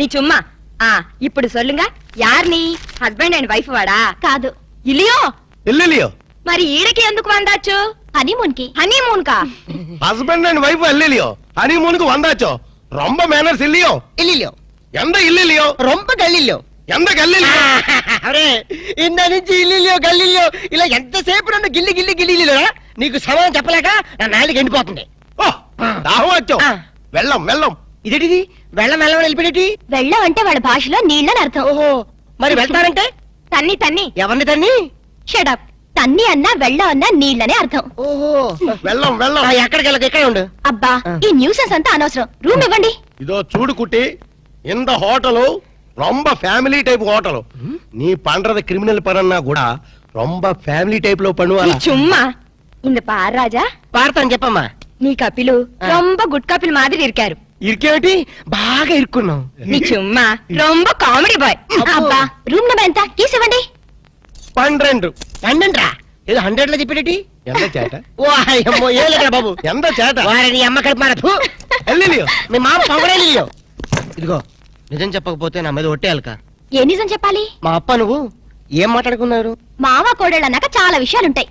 நீ சும்மா ఇప్పుడు சொல்லுங்க யார் நீ హస్బెండ్ అండ్ వైఫ్ వాడా కాదు ఇలియో ఎల్లెలియో మరి ఈడకి ఎందుకు వందాచ్చు హనీమూన్ కా హస్బెండ్ అండ్ వైఫ్ ఎల్లెలియో హనీమూన్ కు వందాచో ரொம்ப మేనర్స్ ఇల్లియో ఇల్లియో ఎంత ఇల్లియో రొంప గల్లియో ఎంత గల్లియో అరే ఇంద నుంచి ఇల్లియో గల్లియో ఇలా ఎంతసేపు నన్ను గిల్లి గిల్లి గిల్లిలో నీకు సమాధానం చెప్పలేక నా నాలుగు ఎండిపోతుంది దాహం వచ్చో వెళ్ళం వెళ్ళం ఇదేంటిది వెళ్ళం వెళ్ళం వెళ్ళిపోయేటి వెళ్ళం అంటే వాళ్ళ భాషలో నీళ్ళని అర్థం ఓహో మరి వెళ్తారంటే తన్ని తన్ని ఎవరిని తన్ని షడప్ తన్ని అన్నా వెళ్ళం అన్నా నీళ్ళనే అర్థం ఓహో వెళ్ళం వెళ్ళం ఎక్కడికి వెళ్ళక ఇక్కడే ఉండు అబ్బా ఈ న్యూసెన్స్ అంతా అనవసరం రూమ్ ఇవ్వండి ఇదో చూడు కుట్టి இந்த ஹோட்டலு ரொம்ப ఫ్యామిలీ టైప్ హోటల్ நீ பண்றது கிரிமினல் பரன்னா கூட ரொம்ப ఫ్యామిలీ టైప్ లో பண்ணுவாங்க சும்மா இந்த பார் ராஜா పాడతాను చెప్పమ్మా నీ కపిలు ரொம்ப గుడ్ కపిల్ మాదిరి ఇరికారు ఇరికేమిటి బాగా ఇరుక్కున్నాం నీ చుమ్మా ரொம்ப కామెడీ బాయ్ అబ్బా రూమ్ నెంబర్ ఎంత కీస్ ఇవ్వండి 12 పండండ్రా ఏదో 100 లో చెప్పేటి ఎంత చేట ఓ అయ్యమ్మో ఏలేక బాబు ఎంత చేట వారిని అమ్మ కడుపు మారదు ఎల్లిలియో మీ మామ పొగడేలియో ఇదిగో నిజం చెప్పకపోతే నా మీద ఒట్టేయాలక ఏ నిజం చెప్పాలి మా అప్ప నువ్వు ఏం మాట్లాడుకున్నారు మావ కోడళ్ళు అన్నాక చాలా విషయాలుంటాయి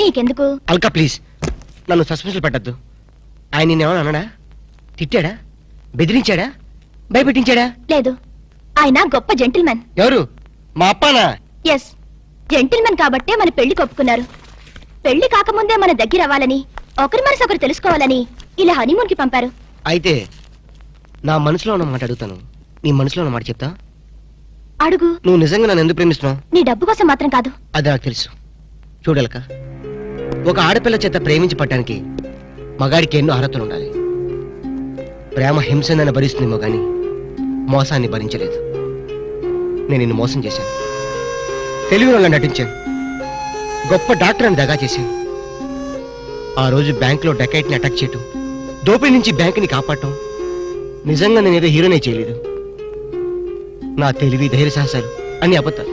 నీకెందుకు అల్కా ప్లీజ్ నన్ను సస్పెన్షన్ పెట్టద్దు ఆయన నిన్నేమన్నా అన్నాడా తిట్టాడా బెదిరించాడా భయపెట్టించాడా లేదు ఆయన గొప్ప జెంటిల్మెన్ ఎవరు మా అప్పనా ఎస్ జెంటిల్మెన్ కాబట్టే మన పెళ్లి కొప్పుకున్నారు పెళ్లి కాకముందే మన దగ్గర అవ్వాలని ఒకరి మనసు ఒకరు తెలుసుకోవాలని ఇలా హనీమూన్ కి పంపారు అయితే నా మనసులో ఉన్న మాట అడుగుతాను నీ మనసులో ఉన్న మాట చెప్తా అడుగు నువ్వు నిజంగా నన్ను ఎందుకు ప్రేమిస్తున్నావు నీ డబ్బు కోసం మాత్రం కాదు అది నాకు తెలుసు చూడలక ఒక ఆడపిల్ల చేత ప్రేమించి పట్టడానికి మగాడికి ఎన్నో అర్హతలు ఉండాలి ప్రేమ హింసనని భరిస్తుందేమో గాని మోసాన్ని భరించలేదు నేను నిన్ను మోసం చేశాను తెలివిలో నటించాను గొప్ప డాక్టర్ అని దగా చేశాను ఆ రోజు బ్యాంకులో డకైట్ని అటాక్ చేయటం దోపిడీ నుంచి బ్యాంకుని కాపాడటం నిజంగా నేనేదో హీరోనే చేయలేదు నా తెలివి ధైర్య సాహసాలు అన్ని అబద్ధాలు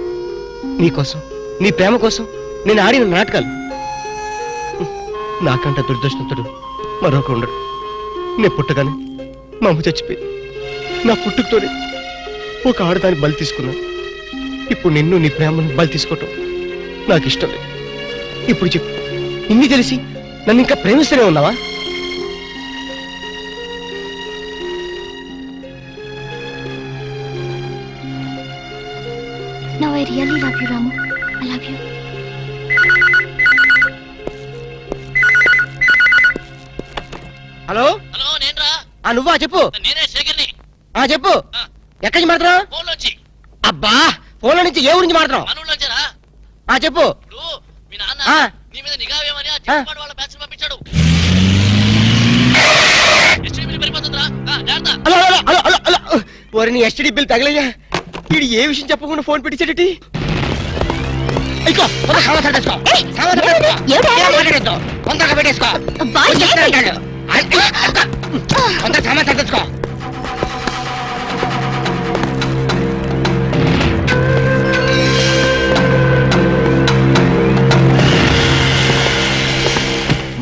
నీకోసం నీ ప్రేమ కోసం నేను ఆడిన నాటకాలు నాకంట దురదృష్టంతుడు మరొక ఉండడు నేను పుట్టగానే మా అమ్మ చచ్చిపోయి నా పుట్టుకతోనే ఒక ఆడదాన్ని బలి తీసుకున్నాను ఇప్పుడు నిన్ను నీ ప్రేమను బలి తీసుకోవటం నాకు ఇష్టం లేదు ఇప్పుడు చెప్పు ఇన్ని తెలిసి నన్ను ఇంకా ప్రేమిస్తూనే ఉన్నావా No, I really love you, Ramu. I love you. Hello hello నేనురా నువ్వా చెప్పు నేనే శేఖర్ని చెప్పు ఎక్కడి నుంచి మాట్లాడుతున్నావు ఫోన్ లోంచి అబ్బా ఫోన్ల నుంచి ఏ ఊరించి మాట్లాడుతున్నావు మనూళ్ళొంచారా చెప్పు ఇప్పుడు మీ నాన్న నీ మీద నిఘా వేయమని ఆ చిన్నపాడు వాళ్ళ బ్యాచ్ పంపించాడు ఎస్టీడీ బిల్ పెరిగిపోతుందిరా జాగ్రత్త hello hello hello hello hello ఓరి నీ ఎస్టీడీ బిల్ తగలయ్యా వీడు ఏ విషయం చెప్పకుండా ఫోన్ పెట్టించాడటి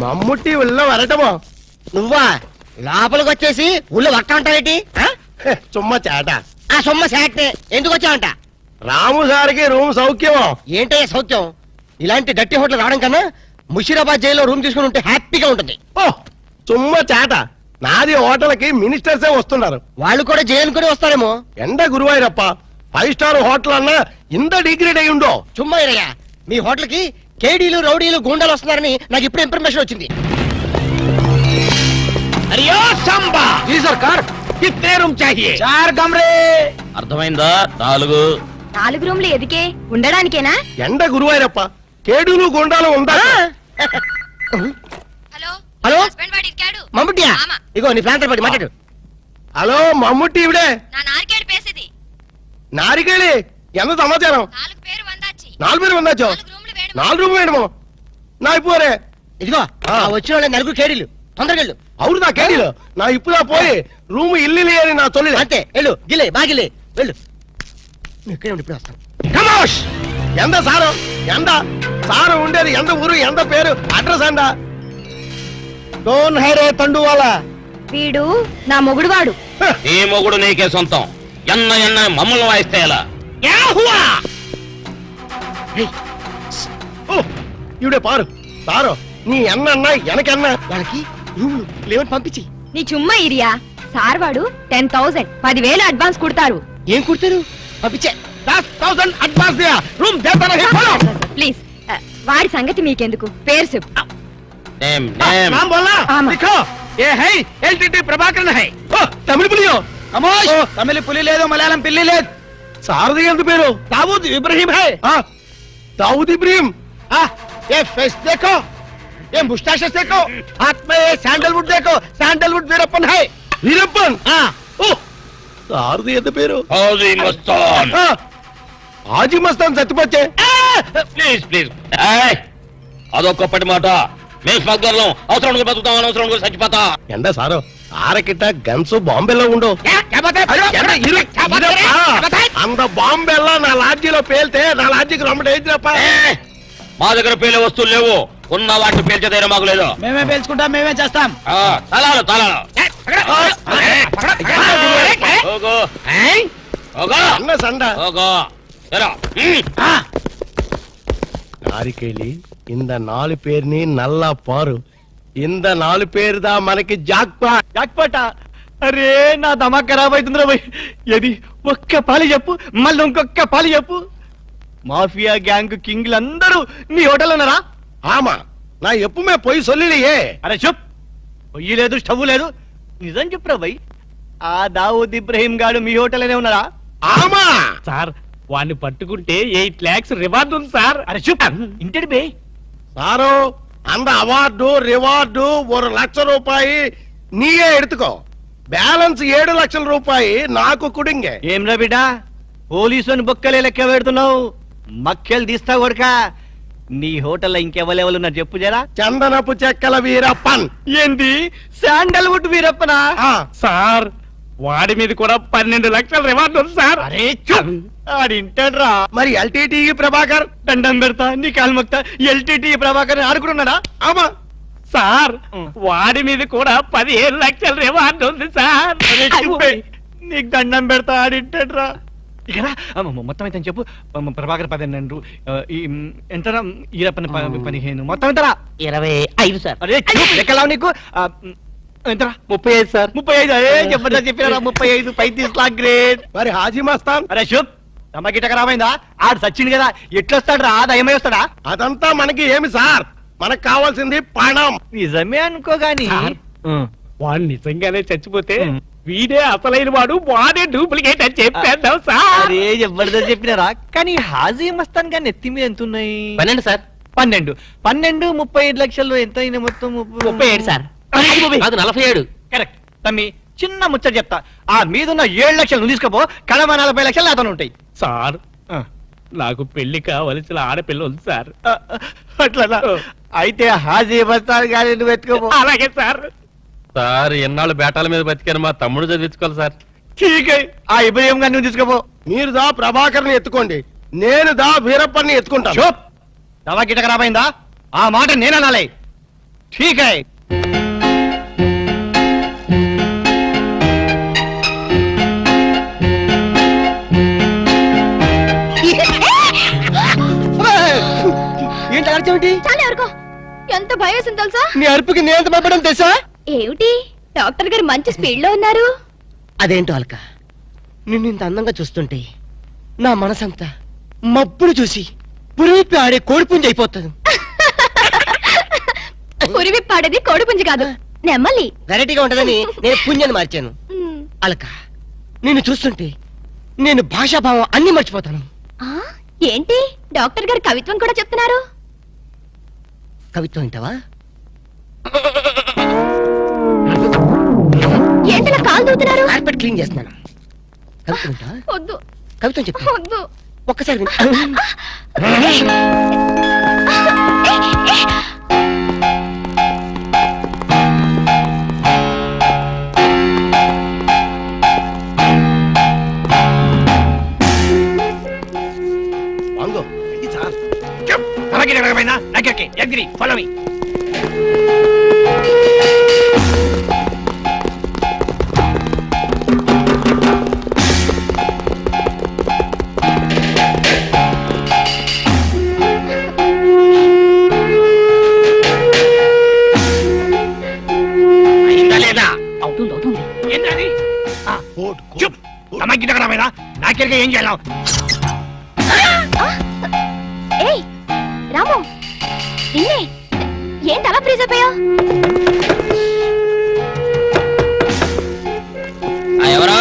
మమ్ముట్టి ఉల్ల వరటమో నువ్వా లోపలికి వచ్చేసి ఊళ్ళో వట్ట ఉంటావేటి చుమ్మ చేట ఆ సొమ్మ శాటే ఎందుకు వచ్చావంట రాము సార్కి రూమ్ సౌఖ్యమో ఏంటయ్యా సౌఖ్యం ఇలాంటి డట్టి హోటల్ రావడం కన్నా ముషీరాబాద్ జైల్లో రూమ్ తీసుకుని ఉంటే హ్యాపీగా ఉంటుంది ఓ చుమ్మ చేట నాది హోటల్కి మినిస్టర్సే వస్తున్నారు వాళ్ళు కూడా జైలుకొని వస్తారేమో ఎండ గురువాయూరప్ప 5 స్టార్ హోటల్ అన్నా ఇంత డిగ్రేడ్ అయి ఉండో చుమ్మా ఇరయ్యా మీ హోటల్ కి కేడీలు రౌడీలు గూండాలు వస్తున్నారని నాకు ఇప్పుడు ఇన్ఫర్మేషన్ వచ్చింది అరియో సంబా జీ సర్కార్ కిత్నే రూమ్ చాహియే 4 కమరే అర్థమైందా 4 రూమ్లు ఎదికే ఉండడానికేనా ఎండ గురువాయూరప్ప కేడులు గుండాలు ఉందా హలో హలో హస్బెండ్ వాడి ఇరికాడు మమ్ముట్టియా ఆమా. ఇగో నీ ప్లాంటర్ పడి మాట్లాడు హలో మమ్ముట్టి ఇవిడే నా నారికేడు పేసేది నారికేళి ఎంత సమాచారం 4 పేరు వందాచి 4 పేరు వందాచో 4 రూమ్లు వేడు 4 రూమ్ వేయడమో నా ఇప్పుడే ఇదిగో వచ్చిన వాళ్ళ నలుగురు కేడీలు తొందరగా వెళ్ళు అవును నా కేడీలు నా ఇప్పుడా పోయి రూమ్ ఇల్లు అని నా తొలి అంతే వెళ్ళు గిలే బాగిలే వెళ్ళు నేను ఇక్కడే ఉండి ఇప్పుడు వస్తాను కమోష్ ఎంత సారు ఎంత సారు ఉండేది ఎంత ఊరు ఎంత పేరు అడ్రస్ అందా कौन है रे तंडू वाला వీడు నా మొగుడు వాడు. నీ మొగుడు నీకే సొంతం. ఎన్న మమ్మల్ని వాయిస్తే ఎలా? ఇవిడే పారు సారు నీ అన్న ఎనకన్నా వాళ్ళకి రూములు లేవని పంపించి. నీ చుమ్మా ఇరియా సార్ వాడు 10,000 10,000 అడ్వాన్స్ కుడతారు. ఏం కుడతారు? పంపించే. 10,000 అడ్వాన్స్ దియా రూమ్ దేతా నహీ బోలో ప్లీజ్ వాడి సంగతి మీకెందుకు, పేరు చెప్పు. నేమ్ నేమ్ नाम बोलना आमा। लिखो ये है एलटीटी प्रभाकरन है तमिल पुलियो అమోష్ తమిళ పులి లేదు, మలయాళం పిల్లి లేదు. सारदी ఎంత పేరు दाऊद इब्राहिम है दाऊद इब्राहिम ये फेस देखो ये मुस्टैचेस देखो हाथ में ये सैंडलवुड देखो सैंडलवुड वीरप्पन है वीरप्पन ओ सारदी ఎంత పేరు హౌజీ మస్తాన్. ఆజీ మస్తాన్ సత్తుపచ్చే ప్లీజ్ ప్లీజ్ అదొక్కప్పటి మాట. మేము స్మగ్లర్లం. అవసరం బతుకుతాం, అనవసరం చచ్చిపోతా. ఎండ సారు ఆరకిట్ట గన్స్ బాంబేలో ఉండు అంత బాంబేలో నా లాడ్జీలో పేల్తే నా లాడ్జీకి రమ్మట ఏంటిరప్ప మా దగ్గర పేలే వస్తువులు లేవు. ఉన్న వాటిని పేల్చేదైనా మాకు లేదు. మేమే పేల్చుకుంటాం, మేమే చేస్తాం. తలాలు తలాలు ఓగో ఓగో అన్న సండ ఓగో ఎరా. నారికేళి ఇంద 4 పేరుని నల్ల పారు ఇంద 4 పేరుదా మనకి జాక్పాట అరే నా దమా ఖరాబ్ అవుతుందిరా భయ్. ఏది ఒక్క పాలి చెప్పు, మళ్ళీ ఇంకొక్క పాలి చెప్పు. మాఫియా గ్యాంగ్ కింగ్లందరూ మీ హోటల్ ఉన్నారా? ఆమా నా ఎప్పుమే పోయి సొల్లియే అరే చెప్. పొయ్యి లేదు, స్టవ్ లేదు, నిజం చెప్పురా భయ్. ఆ దావూద్ ఇబ్రహీం గాడు మీ హోటల్లోనే ఉన్నారా? ఆమా సార్ వాడిని పట్టుకుంటే 8 lakhs రివార్డు ఉంది సార్. అరే చెప్ ఇంటి బే. సారు అంద అవార్డు రివార్డు 1 లక్ష రూపాయి నీయే ఎడుతుకో బ్యాలెన్స్ 7 లక్షల రూపాయి నాకు కుడింగే ఏం రా బిడ్డ, పోలీసుని బొక్కలే లెక్క పెడుతున్నావు. మక్కలు తీస్తా కొడక. నీ హోటల్లో ఇంకెవరెవరు ఉన్నారు చెప్పు జరా. చందనపు చెక్కల వీరప్పన్ ఏంది శాండల్వుడ్ వీరప్పనా? సార్ వాడి మీద కూడా 12 లక్షల రివార్డు ఉంది సార్. అరే చూప్. ఆడింటాడ్రా. మరి ఎల్టీటీ ప్రభాకర్ దండం పెడతా, నీ కాలు మొక్తా. ఎల్టీటీ ప్రభాకర్ ఆడుకున్నాడా? ఆమా సార్ వాడి మీద కూడా 15 లక్షల రివార్డు ఉంది సార్. అరే చూపే, నీకు దండం పెడతా. ఆడింటాడ్రా. ఇక్కడ మొత్తం అయితే చెప్పు. ప్రభాకర్ 12, ఎంతరా ఈరప్పని 15, మొత్తం ఎంతరా? 25 సార్. అరే చూప్, లెక్కలావు నీకు. ఎంతరా? 35 సార్. 35. అరే చెప్పండి చెప్పినా 35. 35 లాక్ గ్రేట్. మరి హాజీ మస్తాన్ అరే శుభ్, తమ్మకి టకరామైందా? ఆడు సచ్చింది కదా, ఎట్లొస్తాడు రా? దయమై వస్తాడా? అదంతా మనకి ఏమి సార్ మనకు కావాల్సింది పణం నిజమే అనుకో గాని. సార్, వాడు నిజంగానే చచ్చిపోతే వీడే అసలైన వాడు, వాడే డూప్లికేట్ అని చెప్పేద్దాం సార్. అరే జబర్దస్త్ చెప్పినారా? కానీ హాజీ మస్తాన్ గాని ఎత్తి మీద ఎంత ఉన్నాయి? 12 సార్. 12. 35 లక్షలు ఎంత అయినా మొత్తం? 37 సార్. అది 47. కరెక్ట్. తమ్మి చిన్న ముచ్చట చెప్తా. ఆ మీదున్న 7 లక్షలు నువ్వు తీసుకోపో, కడమ 40 లక్షలు నాతో ఉంటాయి. సార్ నాకు పెళ్లి కావలసిన ఆడపిల్ల ఉంది సార్. అట్లా అయితే హాజీ మస్తాన్ గాని నువ్వు ఎత్తుకోపో. అలాగే సార్. సార్ ఎన్నాళ్ళు బేటాల మీద బతికాను, మా తమ్ముడు చదివించుకోవాలి సార్. ఠీక్. ఆ ఇబ్రహీం గాని నువ్వు తీసుకోపో. మీరు దా ప్రభాకర్ని ఎత్తుకోండి, నేను దా వీరప్పన్ని ఎత్తుకుంటాను. చూప్, దవా గిట ఖరాబైందా? ఆ మాట నేననాలే. ఠీక్. ఏంటి అర్థమేంటి? చాలా ఎవరికో ఎంత భయం వేసింది తెలుసా? నీ అరుపుకి నేను భయపడడం తెలుసా? ఏమిటి డాక్టర్ గారు మంచి స్పీడ్ లో ఉన్నారు. అదేంటో అల్క, నిన్ను ఇంత అందంగా చూస్తుంటే నా మనసంతా మబ్బులు చూసి పురిపి ఆడే కోడిపుంజి అయిపోతుంది. పురివి పాడేది కోడిపుంజి కాదు, నెమ్మలి. వెరైటీగా ఉంటదని నేను పుంజని మార్చాను. అల్క, నిన్ను చూస్తుంటే నేను భాషాభావం అన్ని మర్చిపోతాను. ఏంటి డాక్టర్ గారు కవిత్వం కూడా చెప్తున్నారు? కవిత్వం వింటావా? ఏంటలా కాలు దూతున్నారు? కార్పెట్ క్లీన్ చేస్తున్నాను. కవిత్వం వింటావా? వద్దు కవిత్వం చెప్పు. వద్దు. ఒక్కసారి విను. వాంగో ఇది సార్ తమకి మీద నాకెరగా ఏం చేయాలి ఏయ్ రాము నిన్నే ఏంటి అలా ఫ్రీజ్ అయిపోయావు? ఎవరో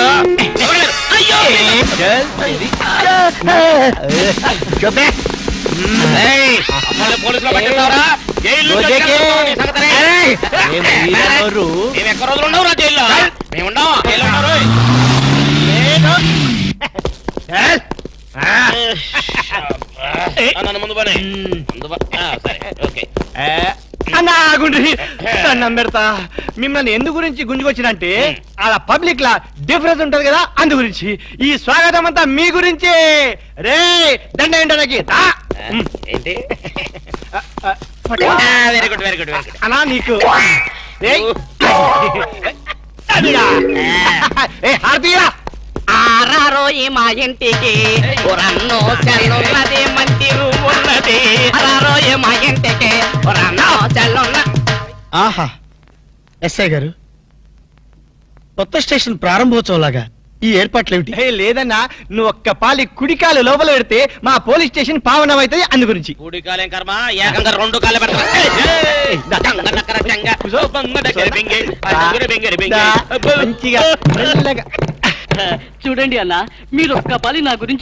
పోలీసులో పట్టిస్తావరా? జైల్లో మేము ఎక్క రోజులు ఉండవు రా జైల్లో. మేము ఉండవు జైల్లో ఉన్నారు. నన్ను ముందు పని సరే ఓకే. దండం పెడతా. మిమ్మల్ని ఎందు గురించి గుంజుకొచ్చినంటే అలా పబ్లిక్ లా డిఫరెన్స్ ఉంటది కదా, అందు గురించి. ఈ స్వాగతం అంతా మీ గురించి. రే దండ ఏంటనకి ఏంటి? Very good very good very good. అలా నీకు హార్దియా ఆరారోయి మా ఇంటికి రన్నో చెల్లున్నది మంచి రూమ్ ఉన్నది. ఆరారోయి మా ఇంటికి రన్నో చెల్లున్న. ఆహా ఎస్ఐ గారు, కొత్త స్టేషన్ ప్రారంభోత్సవం లాగా ఈ ఏర్పాట్లు ఏమిటి? లేదన్నా, నువ్వు ఒక్క పాలి కుడికాలు లోపల పెడితే మా పోలీస్ స్టేషన్ పావనం అవుతుంది, అందు గురించి. కూడి కాలేం కర్మ, ఏకంగా రెండు కాళ్ళ మంచిగా మెల్లగా. చూడండి అన్న, మీరు ఒక్క పని నా గురించి